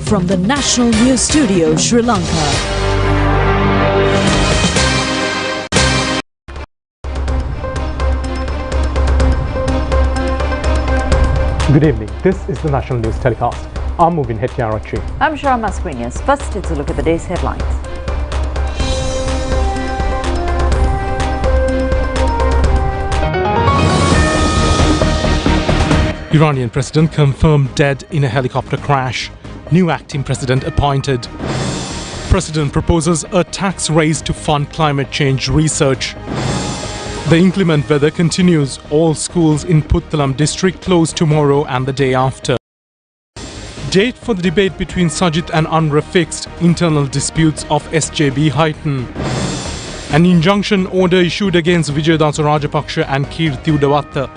from the National News Studio, Sri Lanka. Good evening. This is the National News Telecast. I'm Movin Hettiarachchi. I'm Shara Masquinius. First, it's a look at the day's headlines. Iranian president confirmed dead in a helicopter crash. New acting president appointed. President proposes a tax raise to fund climate change research. The inclement weather continues. All schools in Puttalam district close tomorrow and the day after. Date for the debate between Sajid and Anwar fixed. Internal disputes of SJB heighten. An injunction order issued against Vijayadasa Rajapaksa and Kirti Udavatta.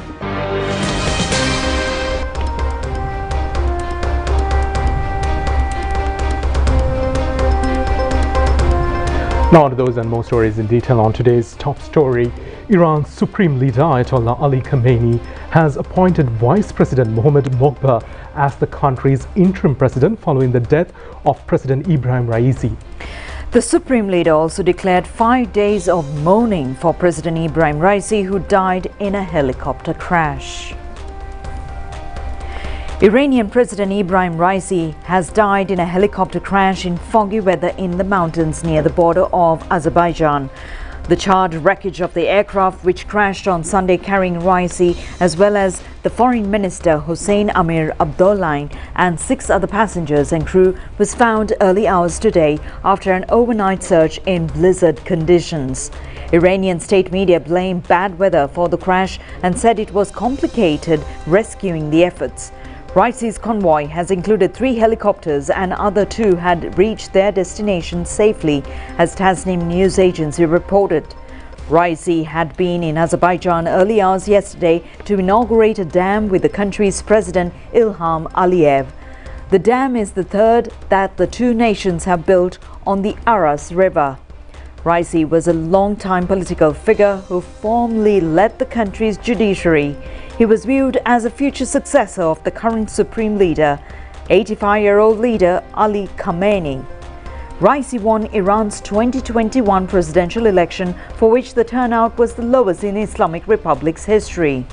Now to those and more stories in detail on today's top story. Iran's Supreme Leader Ayatollah Ali Khamenei has appointed Vice President Mohammad Moghba as the country's interim president following the death of President Ibrahim Raisi. The Supreme Leader also declared 5 days of mourning for President Ibrahim Raisi, who died in a helicopter crash. Iranian President Ibrahim Raisi has died in a helicopter crash in foggy weather in the mountains near the border of Azerbaijan. The charred wreckage of the aircraft, which crashed on Sunday carrying Raisi as well as the Foreign Minister Hossein Amir Abdollahian and 6 other passengers and crew, was found early hours today after an overnight search in blizzard conditions. Iranian state media blamed bad weather for the crash and said it was complicated rescuing the efforts. Raisi's convoy has included 3 helicopters and other 2 had reached their destination safely, as Tasnim news agency reported. Raisi had been in Azerbaijan early hours yesterday to inaugurate a dam with the country's president Ilham Aliyev. The dam is the third that the 2 nations have built on the Aras River. Raisi was a long-time political figure who formerly led the country's judiciary. He was viewed as a future successor of the current Supreme Leader, 85-year-old leader Ali Khamenei. Raisi won Iran's 2021 presidential election, for which the turnout was the lowest in Islamic Republic's history.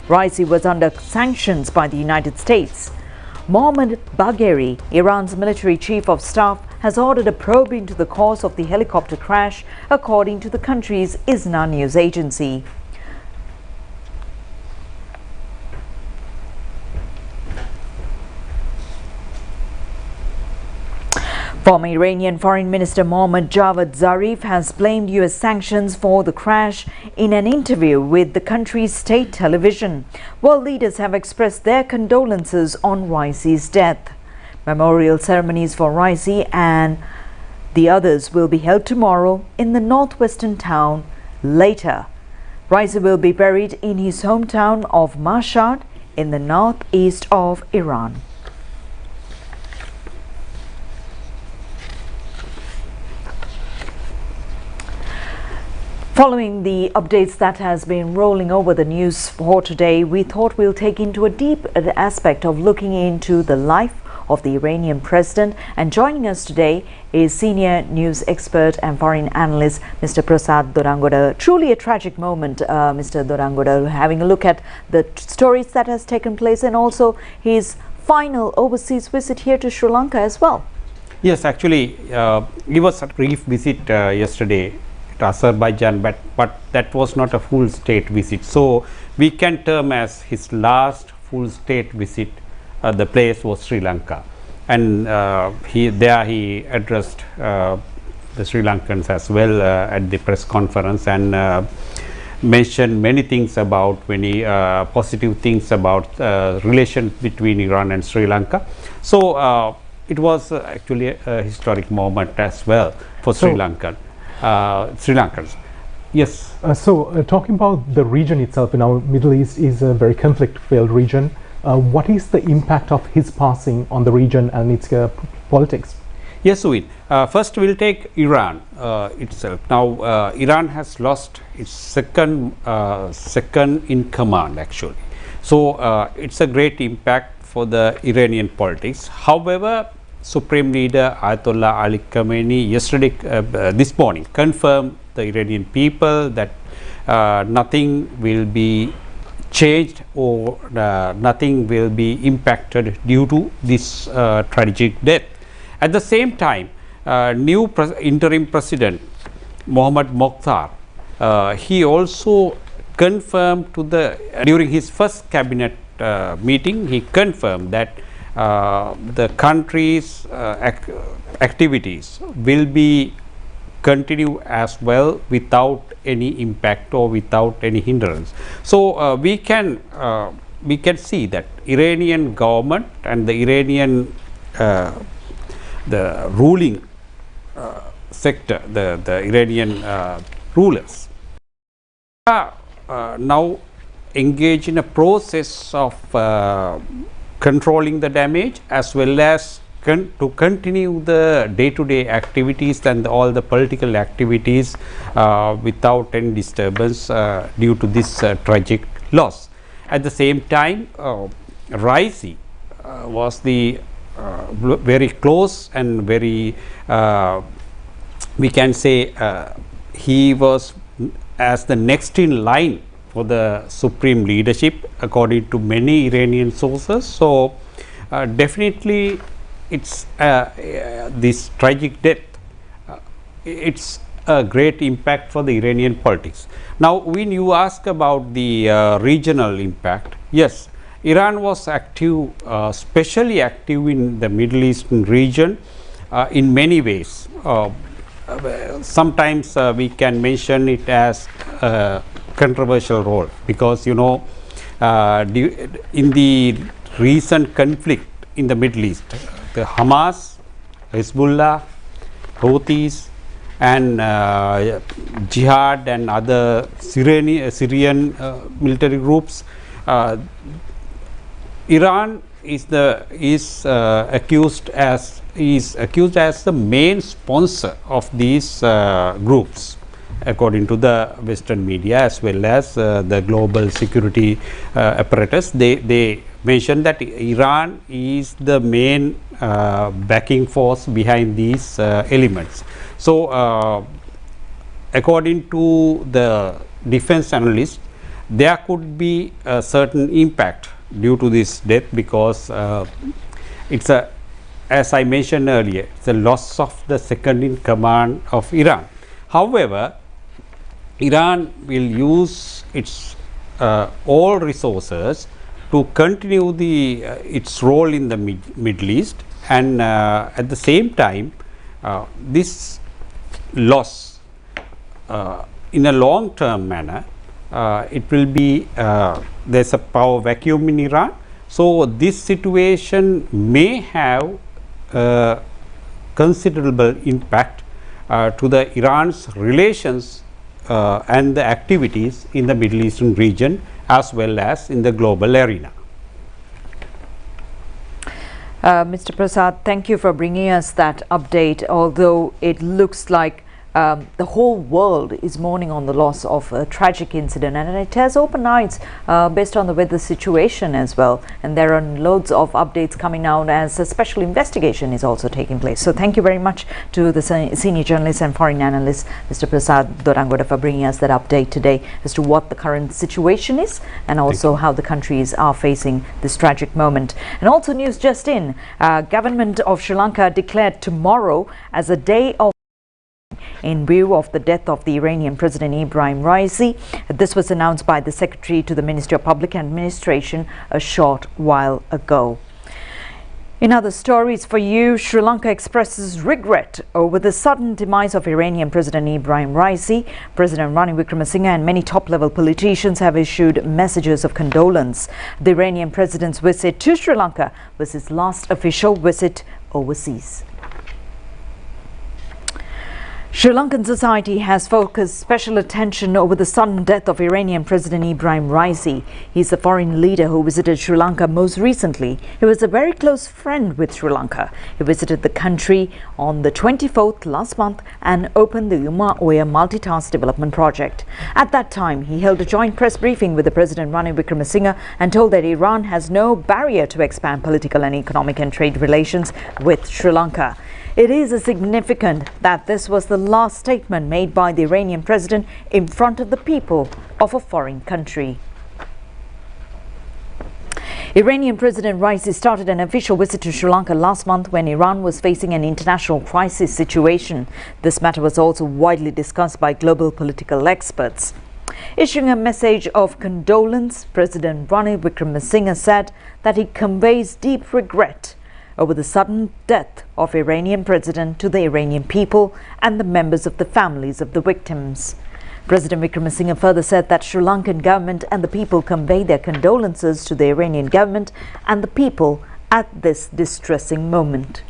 Raisi was under sanctions by the United States. Mohammad Bagheri, Iran's military chief of staff, has ordered a probe into the cause of the helicopter crash, according to the country's ISNA news agency. Former Iranian Foreign Minister Mohammad Javad Zarif has blamed US sanctions for the crash in an interview with the country's state television. World leaders have expressed their condolences on Raisi's death. Memorial ceremonies for Raisi and the others will be held tomorrow in the northwestern town later. Raisi will be buried in his hometown of Mashhad in the northeast of Iran. Following the updates that has been rolling over the news for today, we thought we'll take into a deep aspect of looking into the life of the Iranian president. And joining us today is senior news expert and foreign analyst, Mr. Prasad Dorangoda. Truly a tragic moment, Mr. Dorangoda, having a look at the stories that has taken place and also his final overseas visit here to Sri Lanka as well. Yes, actually, he was a brief visit yesterday to Azerbaijan, but that was not a full state visit. So we can term as his last full state visit. The place was Sri Lanka, and he addressed the Sri Lankans as well at the press conference, and mentioned many things about positive things about relations between Iran and Sri Lanka. So it was actually a historic moment as well for Sri Lankans. Yes. Talking about the region itself, Middle East is a very conflict-filled region. What is the impact of his passing on the region and its politics? Yes, Suvin. First, we'll take Iran itself. Now, Iran has lost its second in command, actually. So, it's a great impact for the Iranian politics. However, Supreme Leader Ayatollah Ali Khamenei yesterday, this morning, confirmed the Iranian people that nothing will be changed or nothing will be impacted due to this tragic death. At the same time, new interim president Mohammad Mokhtar, he also confirmed to during his first cabinet meeting, he confirmed that the country's activities will be continue as well without any impact or without any hindrance. So we can see that Iranian government and the Iranian the ruling sector, the Iranian rulers are now engaged in a process of controlling the damage as well as to continue the day-to-day activities and all the political activities without any disturbance due to this tragic loss. At the same time, Raisi was the very close and very we can say he was as the next in line for the supreme leadership according to many Iranian sources. So definitely it's this tragic death, it's a great impact for the Iranian politics. Now when you ask about the regional impact, yes, Iran was active, especially active in the Middle Eastern region in many ways. Sometimes we can mention it as a controversial role because in the recent conflict in the Middle East, the Hamas, Hezbollah, Houthis and Jihad and other Syrian military groups, Iran is accused as the main sponsor of these groups according to the Western media as well as the global security apparatus. They mentioned that Iran is the main backing force behind these elements. So according to the defense analyst, there could be a certain impact due to this death because it's a, as I mentioned earlier, it's a loss of the second in command of Iran. However, Iran will use its all resources to continue its role in the Middle East, and at the same time this loss in a long term manner, it will be there's a power vacuum in Iran. So this situation may have considerable impact to the Iran's relations and the activities in the Middle Eastern region as well as in the global arena. Mr. Prasad, thank you for bringing us that update, although it looks like the whole world is mourning on the loss of a tragic incident, and it has open nights based on the weather situation as well, and there are loads of updates coming out as a special investigation is also taking place. So thank you very much to the senior journalist and foreign analyst Mr. Prasad Dorangoda for bringing us that update today as to what the current situation is and also how the countries are facing this tragic moment. And also news just in, government of Sri Lanka declared tomorrow as a day of in view of the death of the Iranian President Ibrahim Raisi. This was announced by the Secretary to the Ministry of Public Administration a short while ago. In other stories for you, Sri Lanka expresses regret over the sudden demise of Iranian President Ibrahim Raisi. President Ranil Wickremesinghe and many top-level politicians have issued messages of condolence. The Iranian president's visit to Sri Lanka was his last official visit overseas. Sri Lankan society has focused special attention over the sudden death of Iranian President Ibrahim Raisi. He's the foreign leader who visited Sri Lanka most recently. He was a very close friend with Sri Lanka. He visited the country on the 24th last month and opened the Uma Oya multitask development project. At that time, he held a joint press briefing with the President Ranil Wickremesinghe and told that Iran has no barrier to expand political and economic and trade relations with Sri Lanka. It is significant that this was the last statement made by the Iranian president in front of the people of a foreign country. Iranian President Raisi started an official visit to Sri Lanka last month when Iran was facing an international crisis situation. This matter was also widely discussed by global political experts. Issuing a message of condolence, President Ranil Wickremesinghe said that he conveys deep regret over the sudden death of Iranian president to the Iranian people and the members of the families of the victims. President Wickremesinghe further said that Sri Lankan government and the people convey their condolences to the Iranian government and the people at this distressing moment.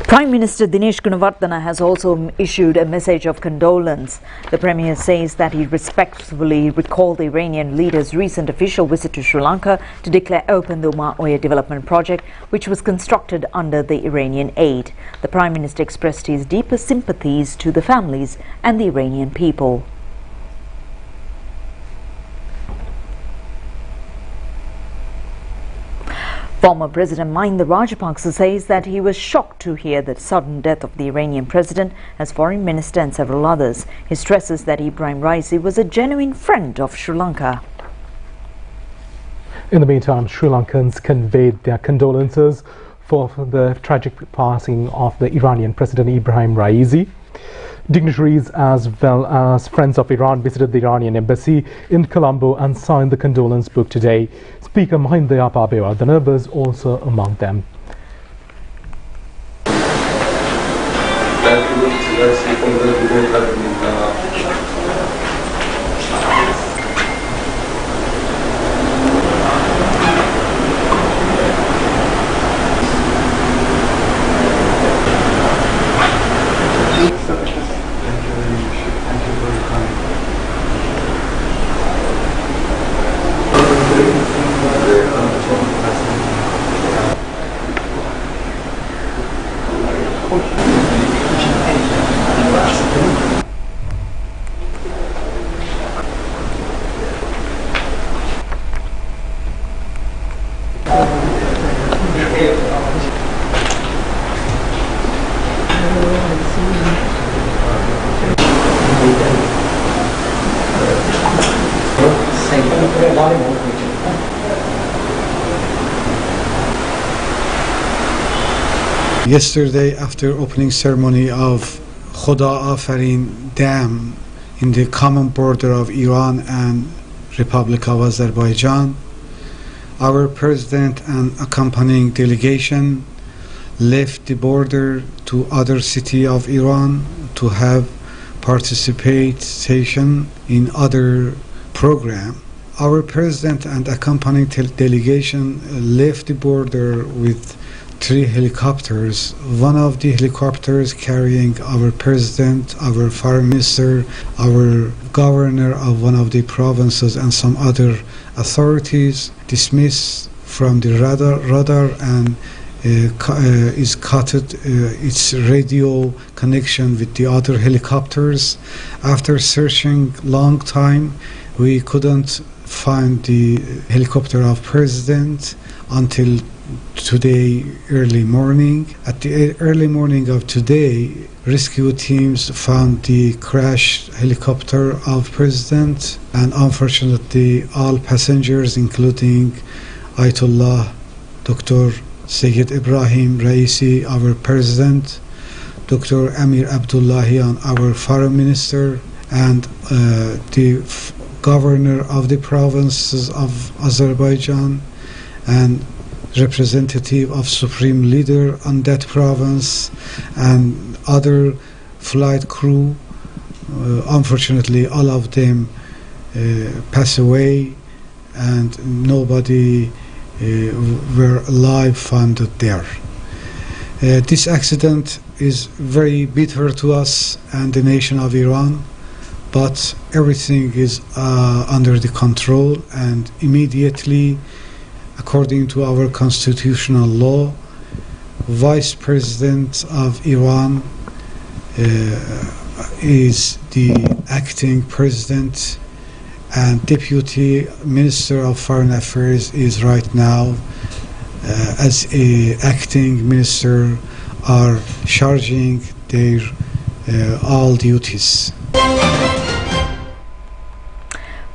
Prime Minister Dinesh Gunawardena has also issued a message of condolence. The Premier says that he respectfully recalled the Iranian leader's recent official visit to Sri Lanka to declare open the Uma Oya development project, which was constructed under the Iranian aid. The Prime Minister expressed his deepest sympathies to the families and the Iranian people. Former President Mahinda Rajapaksa says that he was shocked to hear the sudden death of the Iranian president as foreign minister and several others. He stresses that Ibrahim Raisi was a genuine friend of Sri Lanka. In the meantime, Sri Lankans conveyed their condolences for the tragic passing of the Iranian President Ibrahim Raisi. Dignitaries as well as friends of Iran visited the Iranian embassy in Colombo and signed the condolence book today. Speaker Mahinda Rupavahini was also among them. Yesterday, after opening ceremony of Khoda Afarin Dam in the common border of Iran and Republic of Azerbaijan, our president and accompanying delegation left the border to other city of Iran to have participation in other program. Our president and accompanying delegation left the border with 3 helicopters. One of the helicopters carrying our president, our foreign minister, our governor of one of the provinces and some other authorities dismissed from the radar and is cut its radio connection with the other helicopters. After searching long time, we couldn't find the helicopter of president until today early morning. At the early morning of today, rescue teams found the crashed helicopter of president, and unfortunately all passengers, including Ayatollah Dr. Sayyid Ibrahim Raisi, our president, Dr. Amir Abdullahian, our foreign minister, and the governor of the provinces of Azerbaijan, and representative of supreme leader on that province, and other flight crew. Unfortunately, all of them passed away and nobody were alive found there. This accident is very bitter to us and the nation of Iran, but everything is under the control, and immediately, according to our constitutional law, Vice President of Iran is the acting president, and Deputy Minister of Foreign Affairs is right now as a acting minister are charging their all duties.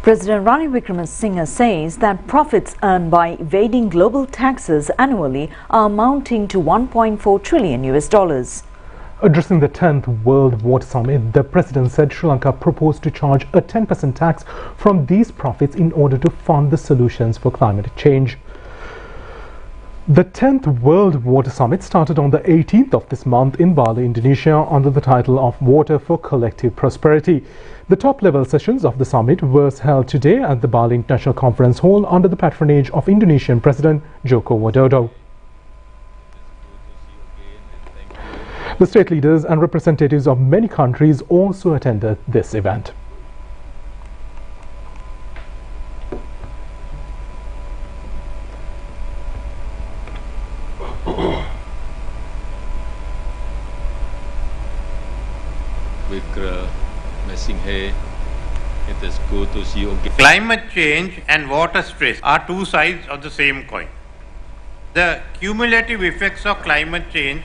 President Ranil Wickremesinghe says that profits earned by evading global taxes annually are amounting to $1.4 trillion. Addressing the 10th World Water Summit, the president said Sri Lanka proposed to charge a 10% tax from these profits in order to fund the solutions for climate change. The 10th World Water Summit started on the 18th of this month in Bali, Indonesia, under the title of Water for Collective Prosperity. The top-level sessions of the summit were held today at the Bali International Conference Hall under the patronage of Indonesian President Joko Widodo. The state leaders and representatives of many countries also attended this event. Wickremesinghe, it is good to see you again. Climate change and water stress are two sides of the same coin. The cumulative effects of climate change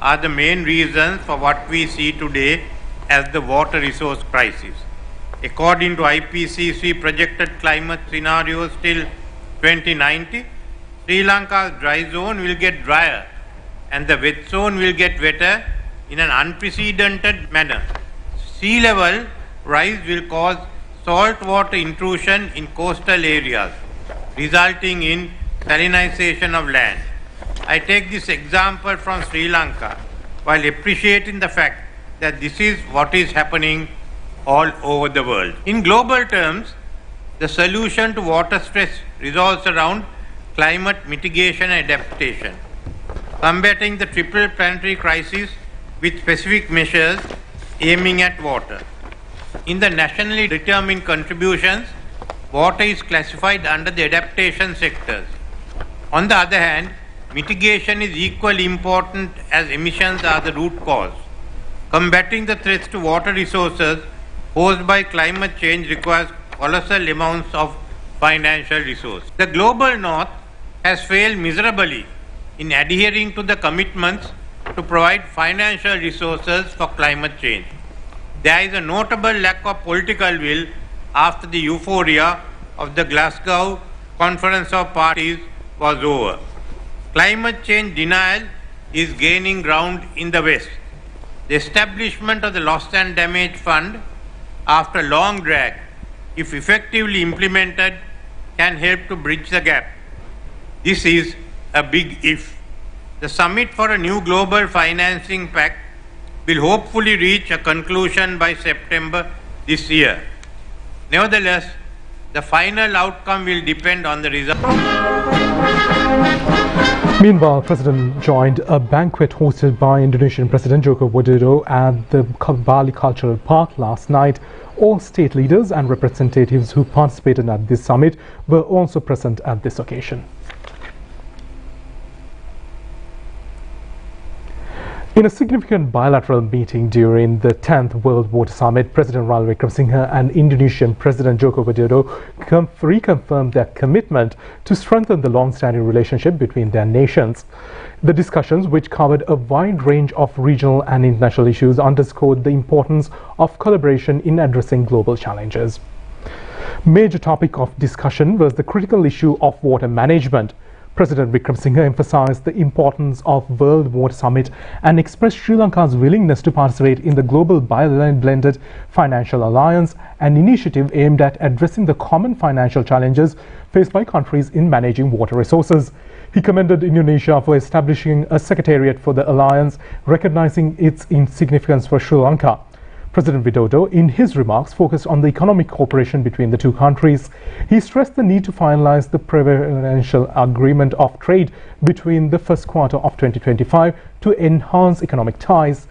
are the main reasons for what we see today as the water resource crisis. According to IPCC projected climate scenarios till 2090, Sri Lanka's dry zone will get drier and the wet zone will get wetter in an unprecedented manner. Sea level rise will cause saltwater intrusion in coastal areas, resulting in salinization of land. I take this example from Sri Lanka while appreciating the fact that this is what is happening all over the world. In global terms, the solution to water stress revolves around climate mitigation and adaptation, combating the triple planetary crisis with specific measures aiming at water. In the nationally determined contributions, water is classified under the adaptation sectors. On the other hand, mitigation is equally important as emissions are the root cause. Combating the threats to water resources posed by climate change requires colossal amounts of financial resources. The global north has failed miserably in adhering to the commitments to provide financial resources for climate change. There is a notable lack of political will after the euphoria of the Glasgow Conference of Parties was over. Climate change denial is gaining ground in the West. The establishment of the Loss and Damage Fund, after a long drag, if effectively implemented, can help to bridge the gap. This is a big if. The summit for a new global financing pact will hopefully reach a conclusion by September this year. Nevertheless, the final outcome will depend on the result. Meanwhile, President joined a banquet hosted by Indonesian President Joko Widodo at the Bali Cultural Park last night. All state leaders and representatives who participated at this summit were also present at this occasion. In a significant bilateral meeting during the 10th World Water Summit, President Ranil Wickremesinghe and Indonesian President Joko Widodo reconfirmed their commitment to strengthen the long-standing relationship between their nations. The discussions, which covered a wide range of regional and international issues, underscored the importance of collaboration in addressing global challenges. Major topic of discussion was the critical issue of water management. President Wickremesinghe emphasized the importance of World Water Summit and expressed Sri Lanka's willingness to participate in the Global Blended Financial Alliance, an initiative aimed at addressing the common financial challenges faced by countries in managing water resources. He commended Indonesia for establishing a secretariat for the alliance, recognizing its significance for Sri Lanka. President Widodo, in his remarks, focused on the economic cooperation between the two countries. He stressed the need to finalize the preferential agreement of trade between the first quarter of 2025 to enhance economic ties.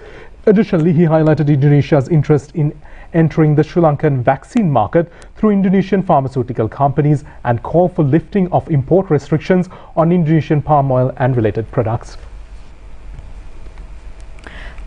Additionally, he highlighted Indonesia's interest in entering the Sri Lankan vaccine market through Indonesian pharmaceutical companies and called for lifting of import restrictions on Indonesian palm oil and related products.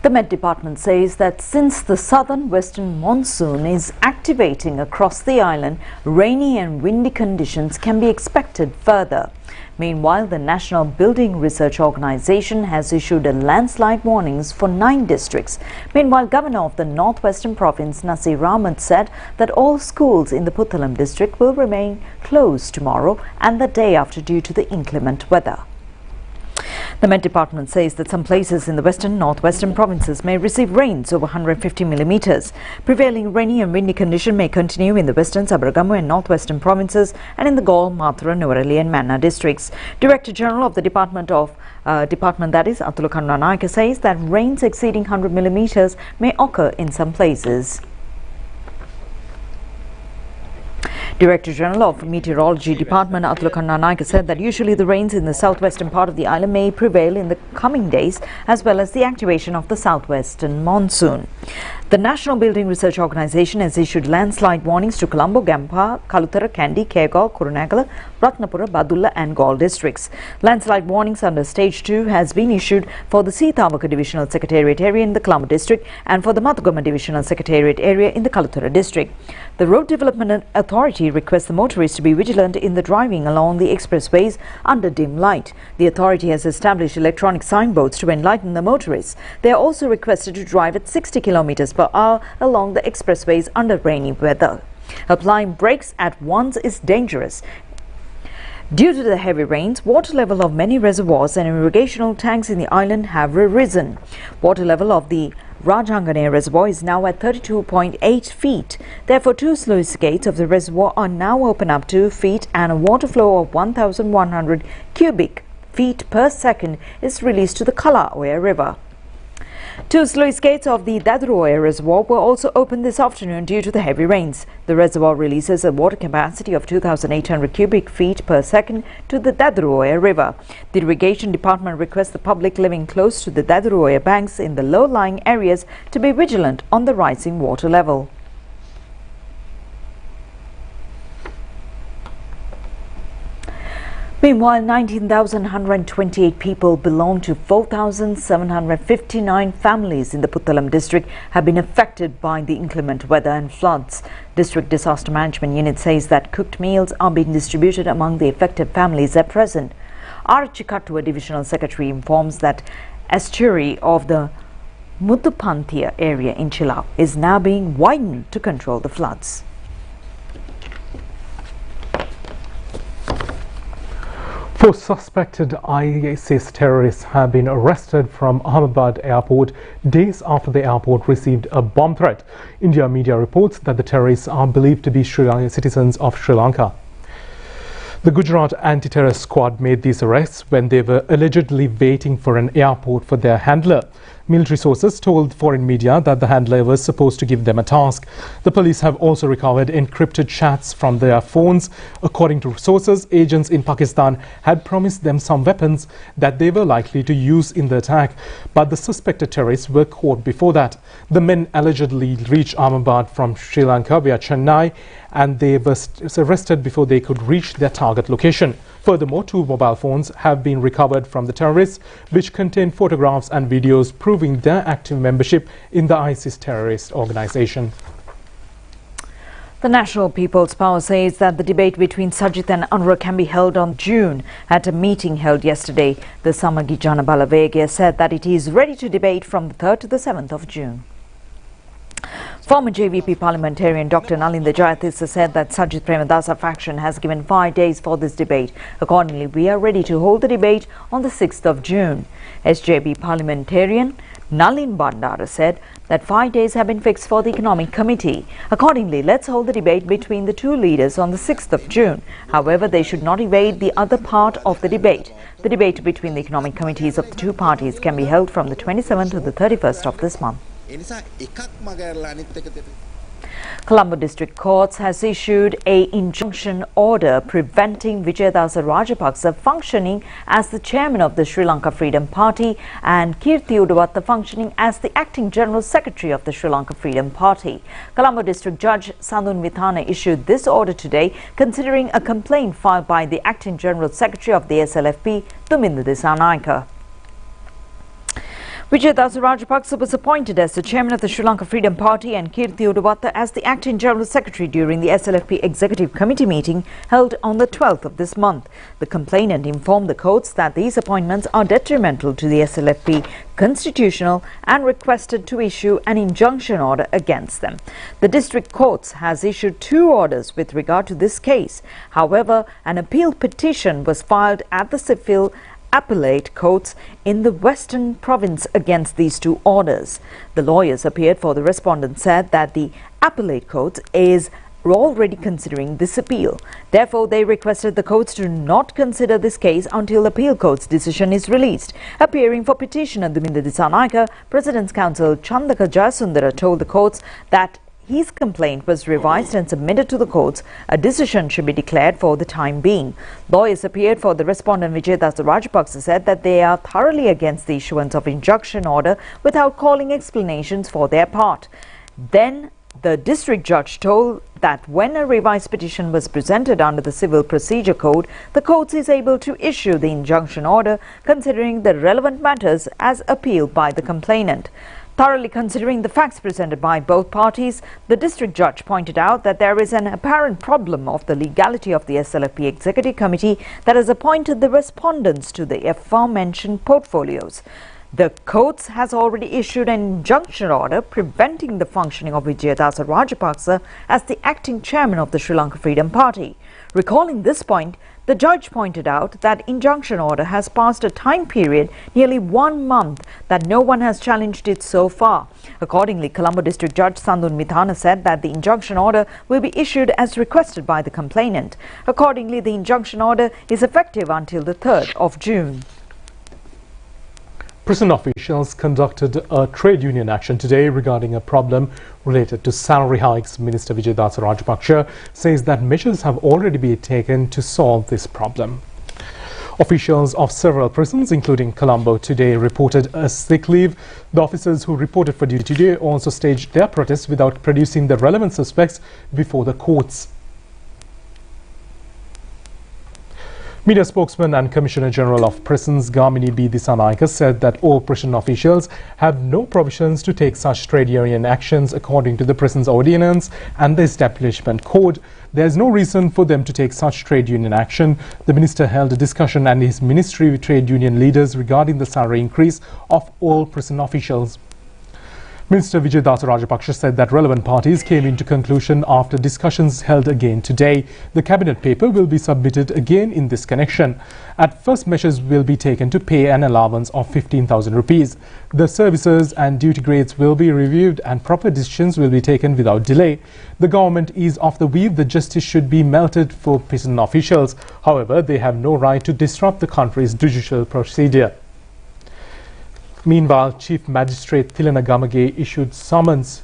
The Met Department says that since the southern western monsoon is activating across the island, rainy and windy conditions can be expected further. Meanwhile, the National Building Research Organization has issued a landslide warnings for 9 districts. Meanwhile, Governor of the Northwestern Province, Nasir Ahmed, said that all schools in the Puttalam district will remain closed tomorrow and the day after due to the inclement weather. The Met Department says that some places in the western northwestern provinces may receive rains over 150 millimeters. Prevailing rainy and windy condition may continue in the western Sabaragamu and northwestern provinces and in the Galle, Mathura, Nuwara and Manna districts. Director General of the Department that is Atula Karunanayake says that rains exceeding 100 millimeters may occur in some places. Director General of Meteorology Department Atula Karunanayake said that usually the rains in the southwestern part of the island may prevail in the coming days, as well as the activation of the southwestern monsoon. The National Building Research Organization has issued landslide warnings to Colombo, Gampa, Kalutara, Kandy, Kergaon, Kurunegala, Ratnapura, Badulla and Galle districts. Landslide warnings under Stage 2 has been issued for the Seetawaka Divisional Secretariat area in the Colombo district and for the Mathugama Divisional Secretariat area in the Kalutara district. The Road Development Authority requests the motorists to be vigilant in the driving along the expressways under dim light. The authority has established electronic signboards to enlighten the motorists. They are also requested to drive at 60 kilometers per hour along the expressways under rainy weather. Applying brakes at once is dangerous. Due to the heavy rains, water level of many reservoirs and irrigational tanks in the island have risen. Water level of the Rajangane Reservoir is now at 32.8 feet. Therefore, 2 sluice gates of the reservoir are now open up 2 feet and a water flow of 1,100 cubic feet per second is released to the Kalaoya River. 2 sluice gates of the Daduroya Reservoir were also opened this afternoon due to the heavy rains. The reservoir releases a water capacity of 2,800 cubic feet per second to the Daduroya River. The Irrigation Department requests the public living close to the Daduroya banks in the low-lying areas to be vigilant on the rising water level. Meanwhile, 19,128 people belong to 4,759 families in the Puttalam district have been affected by the inclement weather and floods. District Disaster Management Unit says that cooked meals are being distributed among the affected families at present. R. Chikattua Divisional Secretary informs that estuary of the Muthupanthia area in Chilau is now being widened to control the floods. 4 suspected ISIS terrorists have been arrested from Ahmedabad airport days after the airport received a bomb threat. India media reports that the terrorists are believed to be citizens of Sri Lanka. The Gujarat anti-terrorist squad made these arrests when they were allegedly waiting for an airport for their handler. Military sources told foreign media that the handler was supposed to give them a task. The police have also recovered encrypted chats from their phones. According to sources, agents in Pakistan had promised them some weapons that they were likely to use in the attack, but the suspected terrorists were caught before that. The men allegedly reached Ahmedabad from Sri Lanka via Chennai, and they were arrested before they could reach their target location. Furthermore, 2 mobile phones have been recovered from the terrorists, which contain photographs and videos proving their active membership in the ISIS terrorist organization. The National People's Power says that the debate between Sajid and Anwar can be held on June. At a meeting held yesterday, the Samagi Jana Balavegya said that it is ready to debate from the 3rd to the 7th of June. Former JVP parliamentarian Dr. Nalinda Jayatissa said that Sajid Premadasa faction has given 5 days for this debate. Accordingly, we are ready to hold the debate on the 6th of June. SJB parliamentarian Nalin Bandara said that 5 days have been fixed for the Economic Committee. Accordingly, let's hold the debate between the 2 leaders on the 6th of June. However, they should not evade the other part of the debate. The debate between the Economic Committees of the 2 parties can be held from the 27th to the 31st of this month. Colombo District Courts has issued an injunction order preventing Vijayadasa Rajapaksa functioning as the chairman of the Sri Lanka Freedom Party and Kirti Udawatta functioning as the acting general secretary of the Sri Lanka Freedom Party. Colombo District Judge Sandun Vithana issued this order today, considering a complaint filed by the acting general secretary of the SLFP, Tuminda Dissanayake. Vijayadasa Rajapaksa was appointed as the chairman of the Sri Lanka Freedom Party and Kirti Udawatta as the acting general secretary during the SLFP executive committee meeting held on the 12th of this month. The complainant informed the courts that these appointments are detrimental to the SLFP constitutional and requested to issue an injunction order against them. The district courts has issued 2 orders with regard to this case. However, an appeal petition was filed at the civil appellate courts in the Western Province against these 2 orders. The lawyers appeared for the respondent said that the appellate court is already considering this appeal. Therefore, they requested the courts to not consider this case until appeal court's decision is released. Appearing for petitioner Tuminda Dissanayake, President's counsel Chandaka Jayasundara told the courts that his complaint was revised and submitted to the courts. A decision should be declared for the time being. Lawyers appeared for the respondent Vijayadasa Rajapaksa said that they are thoroughly against the issuance of injunction order without calling explanations for their part. Then the district judge told that when a revised petition was presented under the Civil Procedure Code, the courts is able to issue the injunction order considering the relevant matters as appealed by the complainant. Thoroughly considering the facts presented by both parties, the district judge pointed out that there is an apparent problem of the legality of the SLFP Executive Committee that has appointed the respondents to the aforementioned portfolios. The courts has already issued an injunction order preventing the functioning of Vijayadasa Rajapaksa as the acting chairman of the Sri Lanka Freedom Party. Recalling this point, the judge pointed out that injunction order has passed a time period nearly 1 month that no one has challenged it so far. Accordingly, Colombo District Judge Sandun Vithana said that the injunction order will be issued as requested by the complainant. Accordingly, the injunction order is effective until the 3rd of June. Prison officials conducted a trade union action today regarding a problem related to salary hikes. Minister Vijayadasa Rajapaksa says that measures have already been taken to solve this problem. Officials of several prisons, including Colombo, today reported a sick leave. The officers who reported for duty today also staged their protests without producing the relevant suspects before the courts. Media spokesman and Commissioner General of Prisons Gamini B. Dissanayake said that all prison officials have no provisions to take such trade union actions according to the prison's ordinance and the establishment code. There is no reason for them to take such trade union action. The minister held a discussion and his ministry with trade union leaders regarding the salary increase of all prison officials. Minister Vijayadasa Rajapaksa said that relevant parties came into conclusion after discussions held again today. The cabinet paper will be submitted again in this connection. At first, measures will be taken to pay an allowance of 15,000 rupees. The services and duty grades will be reviewed and proper decisions will be taken without delay. The government is of the view that justice should be melted for prison officials. However, they have no right to disrupt the country's judicial procedure. Meanwhile, Chief Magistrate Thilana Gamage issued summons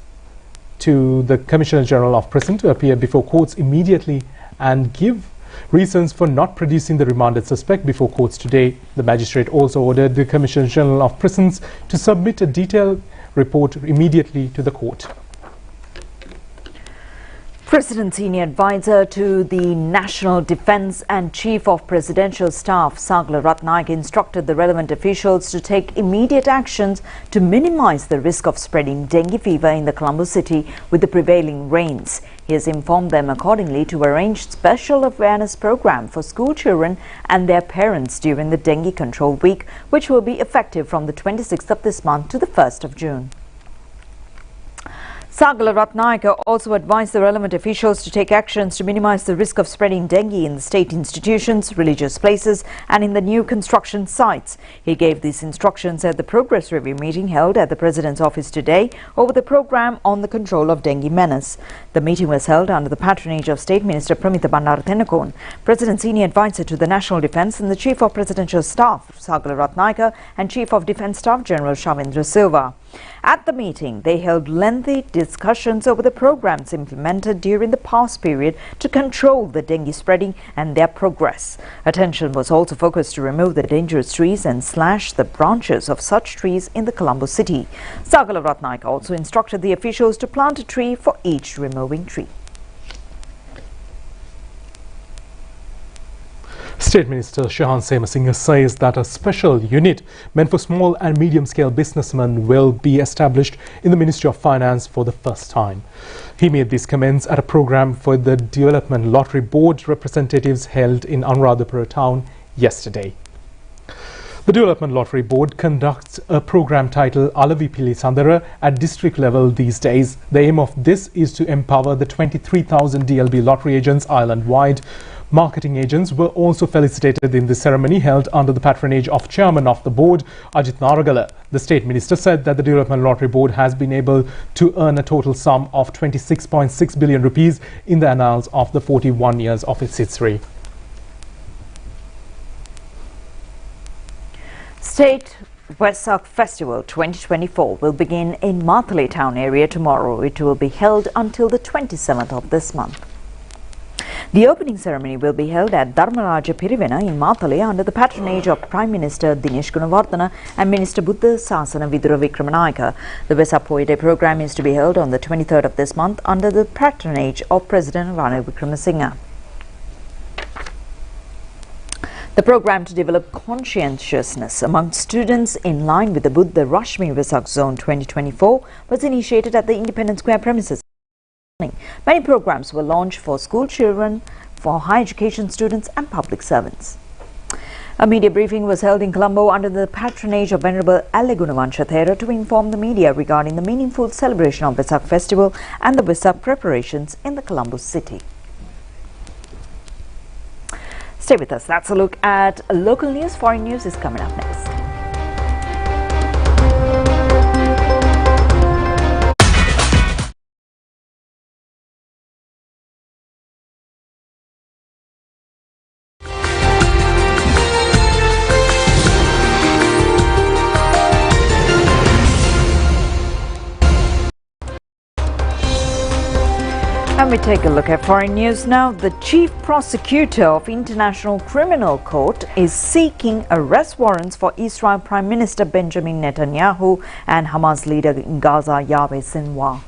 to the Commissioner General of Prison to appear before courts immediately and give reasons for not producing the remanded suspect before courts today. The magistrate also ordered the Commissioner General of Prisons to submit a detailed report immediately to the court. President Senior Advisor to the National Defence and Chief of Presidential Staff Sagala Ratnayake instructed the relevant officials to take immediate actions to minimise the risk of spreading dengue fever in the Colombo city with the prevailing rains. He has informed them accordingly to arrange special awareness program for school children and their parents during the dengue control week, which will be effective from the 26th of this month to the 1st of June. Sagala Ratnayaka also advised the relevant officials to take actions to minimize the risk of spreading dengue in the state institutions, religious places and in the new construction sites. He gave these instructions at the progress review meeting held at the President's office today over the program on the control of dengue menace. The meeting was held under the patronage of State Minister Pramita Bandarathenakon, President's senior advisor to the National Defence and the Chief of Presidential Staff, Sagala Ratnayaka, and Chief of Defence Staff General Shavindra Silva. At the meeting, they held lengthy discussions over the programs implemented during the past period to control the dengue spreading and their progress. Attention was also focused to remove the dangerous trees and slash the branches of such trees in the Colombo city. Sagala Ratnayaka also instructed the officials to plant a tree for each removing tree. State Minister Shahan Semasinghe says that a special unit meant for small and medium-scale businessmen will be established in the Ministry of Finance for the first time. He made these comments at a program for the Development Lottery Board representatives held in Anuradhapura town yesterday. The Development Lottery Board conducts a program titled Alavi Pili Sandara at district level these days. The aim of this is to empower the 23,000 DLB lottery agents island-wide. Marketing agents were also felicitated in the ceremony held under the patronage of Chairman of the Board, Ajit Naragala. The State Minister said that the Development Lottery Board has been able to earn a total sum of 26.6 billion rupees in the annals of the 41 years of its history. State Vesak Festival 2024 will begin in Mathale town area tomorrow. It will be held until the 27th of this month. The opening ceremony will be held at Dharmaraja Pirivena in Mathale under the patronage of Prime Minister Dinesh Gunawardena and Minister Buddha Sasana Vidura Vikramanayaka. The Vesak Poet Day program is to be held on the 23rd of this month under the patronage of President Ranil Wickremesinghe. The program to develop conscientiousness among students in line with the Buddha Rashmi Vesak Zone 2024 was initiated at the Independence Square premises. Many programs were launched for school children, for higher education students and public servants. A media briefing was held in Colombo under the patronage of Venerable Allegunavancha Thera to inform the media regarding the meaningful celebration of Vesak Festival and the Vesak preparations in the Colombo city. Stay with us. That's a look at local news. Foreign news is coming up next. And we take a look at foreign news now. The Chief Prosecutor of International Criminal Court is seeking arrest warrants for Israel Prime Minister Benjamin Netanyahu and Hamas leader in Gaza, Yahweh Sinwar.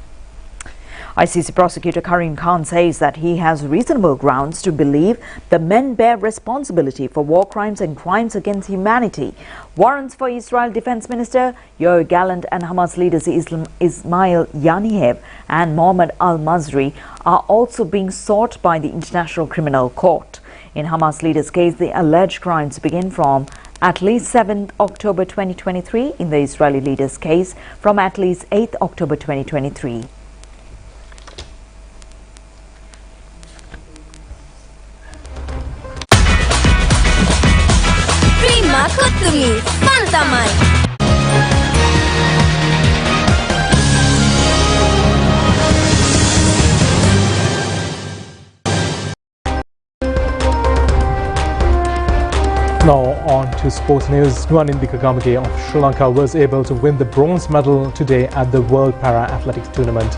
ICC prosecutor Karim Khan says that he has reasonable grounds to believe the men bear responsibility for war crimes and crimes against humanity. Warrants for Israel Defense Minister Yoav Gallant and Hamas leaders Ismail Yaniyev and Mohammed al-Mazri are also being sought by the International Criminal Court. In Hamas leaders' case, the alleged crimes begin from at least 7th October 2023. In the Israeli leaders' case, from at least 8th October 2023. Kottumi, Fantamai. Now on to sports news. Nuwanindika Gamage of Sri Lanka was able to win the bronze medal today at the World Para-Athletics Tournament.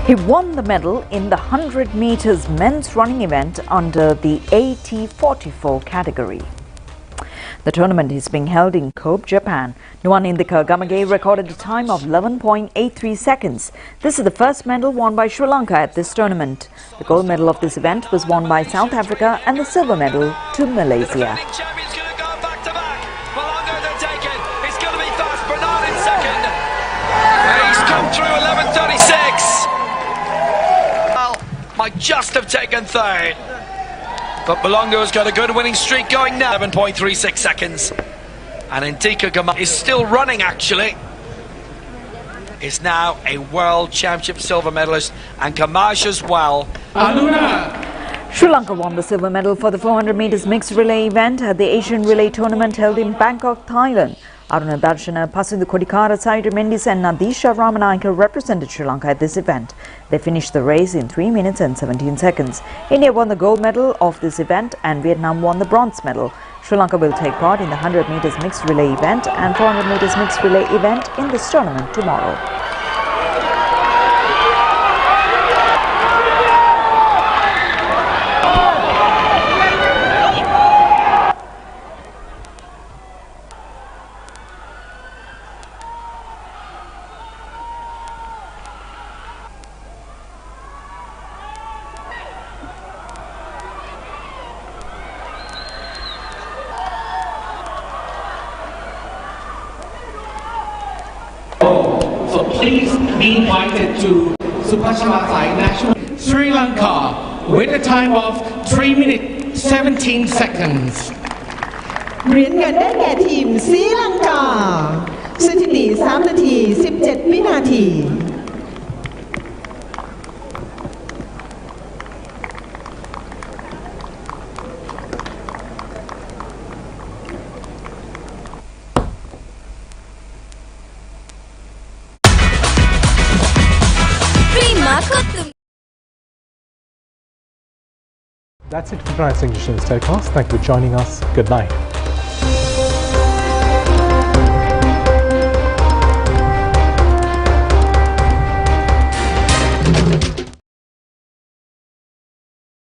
He won the medal in the 100 meters men's running event under the AT44 category. The tournament is being held in Kobe, Japan. Nuwanindika Gamage recorded a time of 11.83 seconds. This is the first medal won by Sri Lanka at this tournament. The gold medal of this event was won by South Africa and the silver medal to Malaysia. Might just have taken third. But Belongo's got a good winning streak going now. 11.36 seconds. And Indika Gama is still running, actually. is now a World Championship silver medalist, and Kamash as well. Sri Lanka won the silver medal for the 400 meters mixed relay event at the Asian Relay Tournament held in Bangkok, Thailand. Aruna Darshana, Pasindu Kodikara, Saida Mendis and Nadisha Ramanayaka represented Sri Lanka at this event. They finished the race in 3 minutes and 17 seconds. India won the gold medal of this event and Vietnam won the bronze medal. Sri Lanka will take part in the 100 meters mixed relay event and 400 meters mixed relay event in this tournament tomorrow. So please be invited to Supachamathai National Sri Lanka with a time of 3 minutes 17 seconds. เหรียญเงินได้แก่ทีมศรีลังกาสถิติ3 นาที 17 วินาที That's it for tonight's English News Telecast. Thank you for joining us. Good night.